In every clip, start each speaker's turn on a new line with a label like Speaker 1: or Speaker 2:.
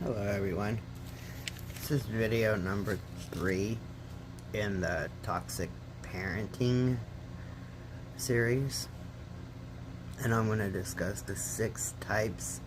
Speaker 1: Hello everyone. This is video number 3 in the Toxic Parenting series. And I'm going to discuss the 6 types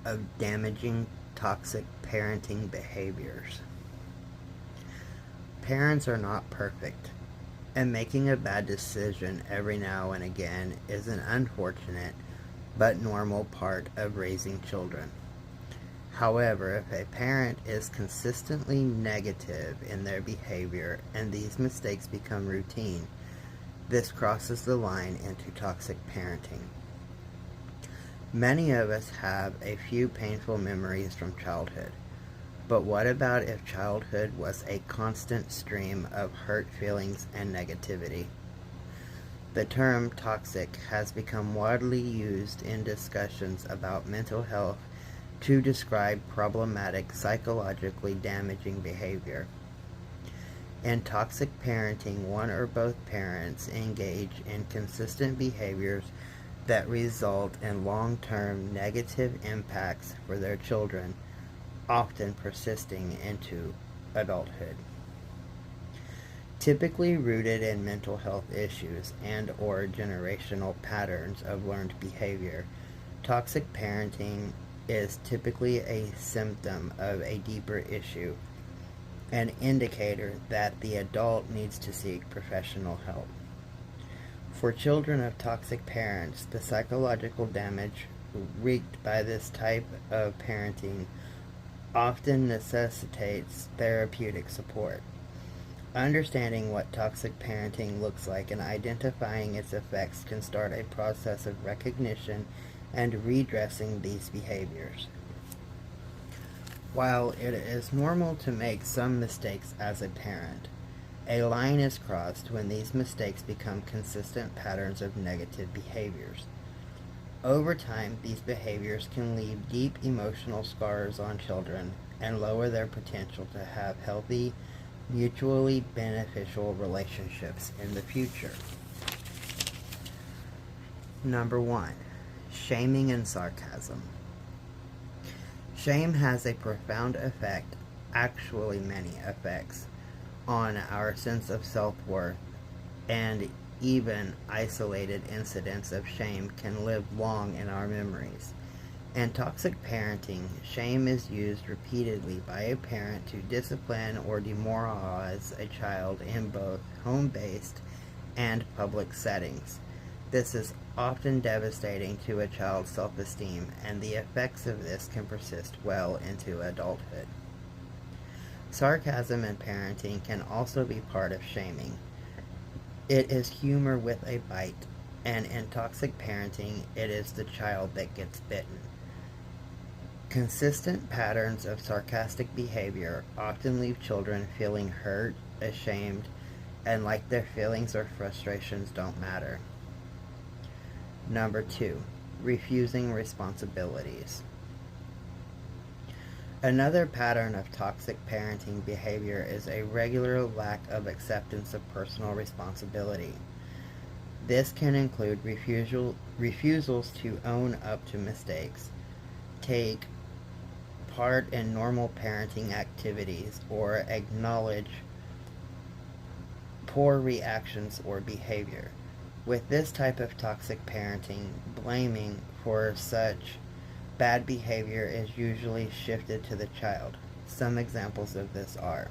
Speaker 1: of damaging toxic parenting behaviors. Parents are not perfect, and making a bad decision every now and again is an unfortunate but normal part of raising children. However, if a parent is consistently negative in their behavior and these mistakes become routine, this crosses the line into toxic parenting. Many of us have a few painful memories from childhood, but what about if childhood was a constant stream of hurt feelings and negativity? The term toxic has become widely used in discussions about mental health to describe problematic, psychologically damaging behavior. In toxic parenting, one or both parents engage in consistent behaviors that result in long-term negative impacts for their children, often persisting into adulthood. Typically rooted in mental health issues and/or generational patterns of learned behavior, toxic parenting is typically a symptom of a deeper issue, an indicator that the adult needs to seek professional help. For children of toxic parents, the psychological damage wreaked by this type of parenting often necessitates therapeutic support. Understanding what toxic parenting looks like and identifying its effects can start a process of recognition and redressing these behaviors. While it is normal to make some mistakes as a parent, a line is crossed when these mistakes become consistent patterns of negative behaviors. Over time, these behaviors can leave deep emotional scars on children and lower their potential to have healthy, mutually beneficial relationships in the future. Number 1. Shaming and sarcasm. Shame has a profound effect, actually many effects, on our sense of self-worth, and even isolated incidents of shame can live long in our memories. In toxic parenting, shame is used repeatedly by a parent to discipline or demoralize a child in both home-based and public settings. This is often devastating to a child's self-esteem, and the effects of this can persist well into adulthood. Sarcasm in parenting can also be part of shaming. It is humor with a bite, and in toxic parenting, it is the child that gets bitten. Consistent patterns of sarcastic behavior often leave children feeling hurt, ashamed, and like their feelings or frustrations don't matter. Number 2. Refusing responsibilities. Another pattern of toxic parenting behavior is a regular lack of acceptance of personal responsibility. This can include refusals to own up to mistakes, take part in normal parenting activities, or acknowledge poor reactions or behavior. With this type of toxic parenting, blaming for such bad behavior is usually shifted to the child. Some examples of this are: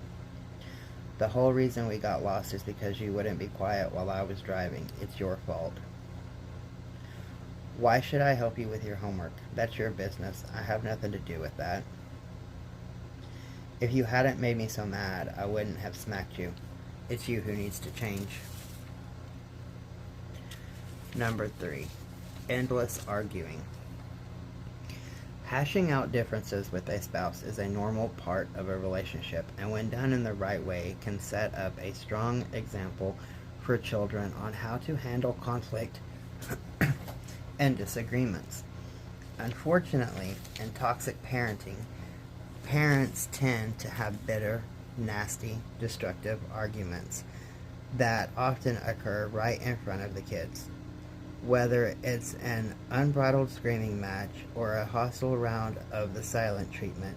Speaker 1: the whole reason we got lost is because you wouldn't be quiet while I was driving. It's your fault. Why should I help you with your homework? That's your business. I have nothing to do with that. If you hadn't made me so mad, I wouldn't have smacked you. It's you who needs to change. Number 3. Endless arguing. Hashing out differences with a spouse is a normal part of a relationship, and when done in the right way, can set up a strong example for children on how to handle conflict and disagreements. Unfortunately, in toxic parenting, parents tend to have bitter, nasty, destructive arguments that often occur right in front of the kids. Whether it's an unbridled screaming match or a hostile round of the silent treatment,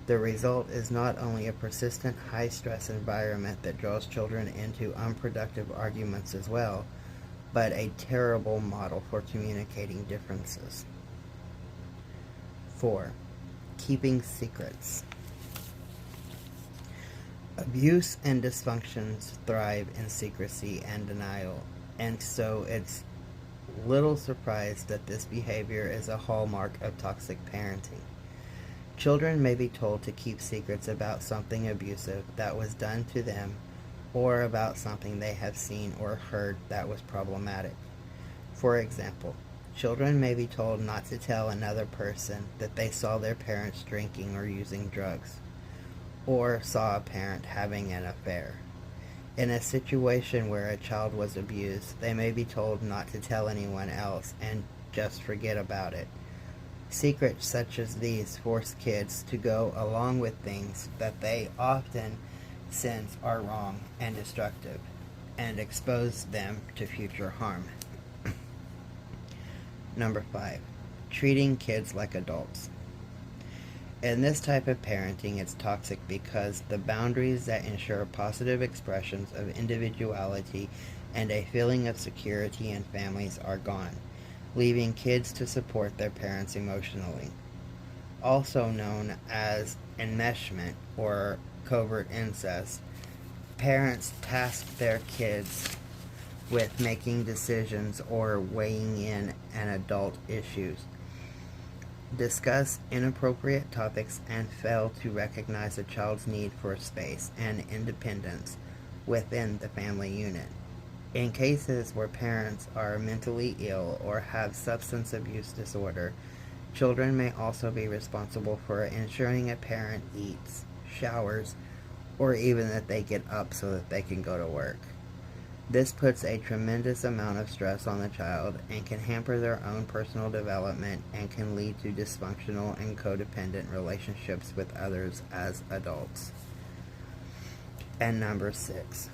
Speaker 1: The result is not only a persistent high-stress environment that draws children into unproductive arguments as well, but a terrible model for communicating differences. 4. Keeping secrets. Abuse and dysfunctions thrive in secrecy and denial, and so it's little surprise that this behavior is a hallmark of toxic parenting. Children may be told to keep secrets about something abusive that was done to them, or about something they have seen or heard that was problematic. For example, children may be told not to tell another person that they saw their parents drinking or using drugs, or saw a parent having an affair. In a situation where a child was abused, they may be told not to tell anyone else and just forget about it. Secrets such as these force kids to go along with things that they often sense are wrong and destructive, and expose them to future harm. Number 5. Treating kids like adults. In this type of parenting, it's toxic because the boundaries that ensure positive expressions of individuality and a feeling of security in families are gone, leaving kids to support their parents emotionally. Also known as enmeshment or covert incest, parents task their kids with making decisions or weighing in on adult issues, discuss inappropriate topics, and fail to recognize a child's need for space and independence within the family unit. In cases where parents are mentally ill or have substance abuse disorder, children may also be responsible for ensuring a parent eats, showers, or even that they get up so that they can go to work. This puts a tremendous amount of stress on the child and can hamper their own personal development and can lead to dysfunctional and codependent relationships with others as adults. And number 6.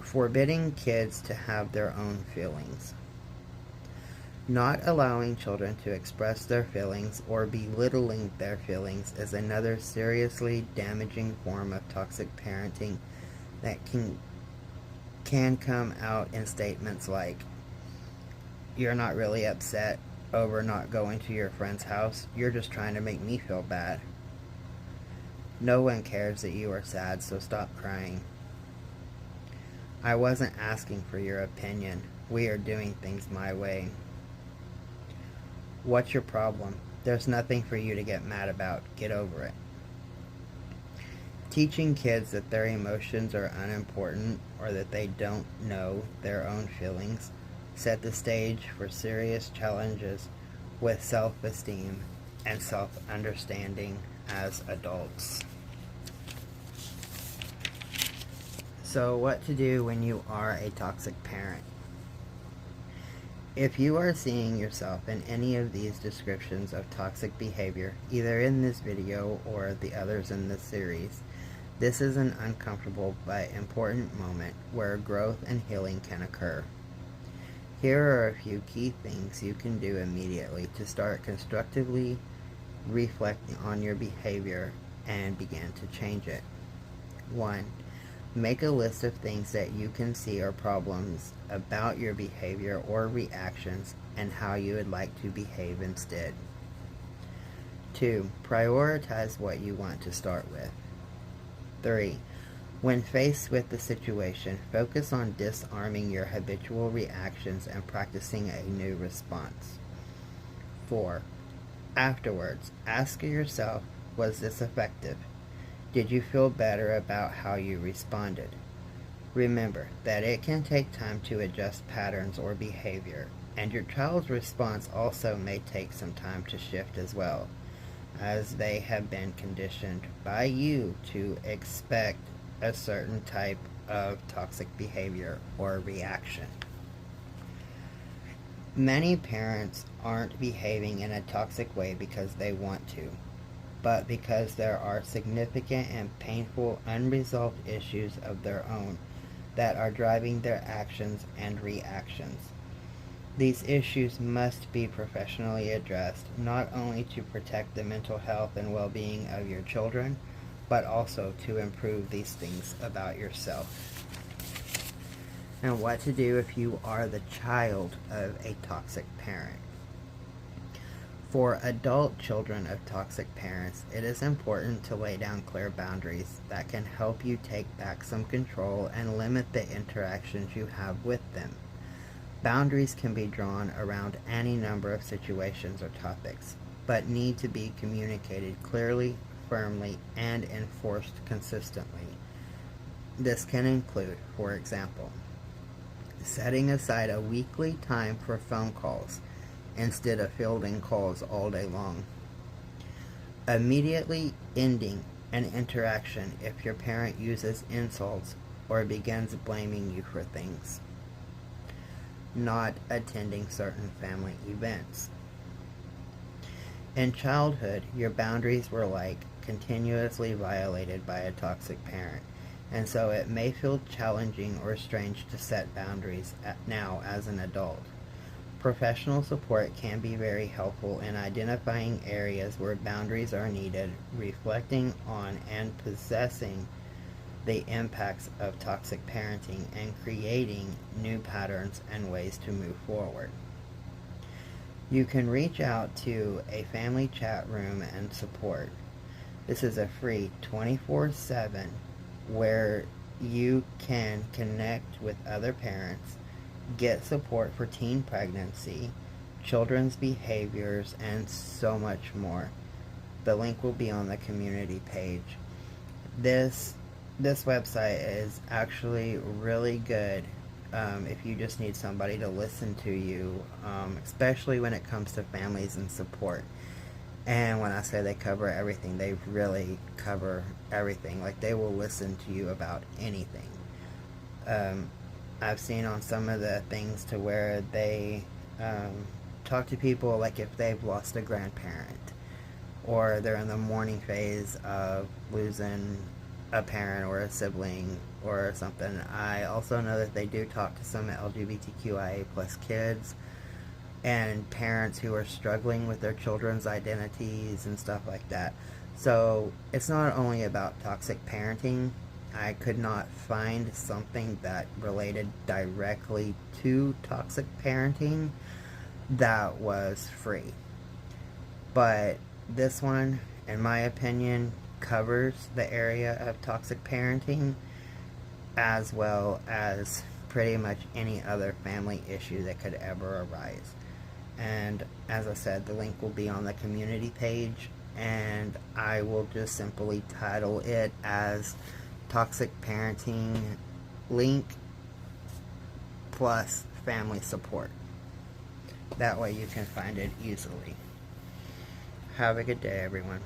Speaker 1: Forbidding kids to have their own feelings. Not allowing children to express their feelings or belittling their feelings is another seriously damaging form of toxic parenting that can come out in statements like, "You're not really upset over not going to your friend's house. You're just trying to make me feel bad. No one cares that you are sad, so stop crying. I wasn't asking for your opinion. We are doing things my way. What's your problem? There's nothing for you to get mad about. Get over it." Teaching kids that their emotions are unimportant or that they don't know their own feelings set the stage for serious challenges with self-esteem and self-understanding as adults. So, what to do when you are a toxic parent? If you are seeing yourself in any of these descriptions of toxic behavior, either in this video or the others in this series, this is an uncomfortable but important moment where growth and healing can occur. Here are a few key things you can do immediately to start constructively reflecting on your behavior and begin to change it. 1. Make a list of things that you can see are problems about your behavior or reactions and how you would like to behave instead. 2. Prioritize what you want to start with. 3. When faced with the situation, focus on disarming your habitual reactions and practicing a new response. 4. Afterwards, ask yourself, was this effective? Did you feel better about how you responded? Remember that it can take time to adjust patterns or behavior, and your child's response also may take some time to shift as well, as they have been conditioned by you to expect a certain type of toxic behavior or reaction. Many parents aren't behaving in a toxic way because they want to, but because there are significant and painful unresolved issues of their own that are driving their actions and reactions. These issues must be professionally addressed, not only to protect the mental health and well-being of your children, but also to improve these things about yourself. And what to do if you are the child of a toxic parent. For adult children of toxic parents, it is important to lay down clear boundaries that can help you take back some control and limit the interactions you have with them. Boundaries can be drawn around any number of situations or topics, but need to be communicated clearly, firmly, and enforced consistently. This can include, for example, setting aside a weekly time for phone calls instead of fielding calls all day long. Immediately ending an interaction if your parent uses insults or begins blaming you for things. Not attending certain family events. In childhood, your boundaries were continuously violated by a toxic parent, and so it may feel challenging or strange to set boundaries now as an adult. Professional support can be very helpful in identifying areas where boundaries are needed, reflecting on and possessing the impacts of toxic parenting, and creating new patterns and ways to move forward. You can reach out to a family chat room and support. This is a free 24/7 where you can connect with other parents, get support for teen pregnancy, children's behaviors, and so much more. The link will be on the community page. This website is actually really good if you just need somebody to listen to you, especially when it comes to families and support. And when I say they cover everything, they really cover everything. They will listen to you about anything. I've seen on some of the things to where they talk to people if they've lost a grandparent, or they're in the mourning phase of losing a parent or a sibling or something. I also know that they do talk to some LGBTQIA plus kids and parents who are struggling with their children's identities and stuff like that. So it's not only about toxic parenting. I could not find something that related directly to toxic parenting that was free. But this one, in my opinion, covers the area of toxic parenting, as well as pretty much any other family issue that could ever arise. And as I said, the link will be on the community page, and I will just simply title it as Toxic Parenting Link plus Family Support. That way you can find it easily. Have a good day, everyone.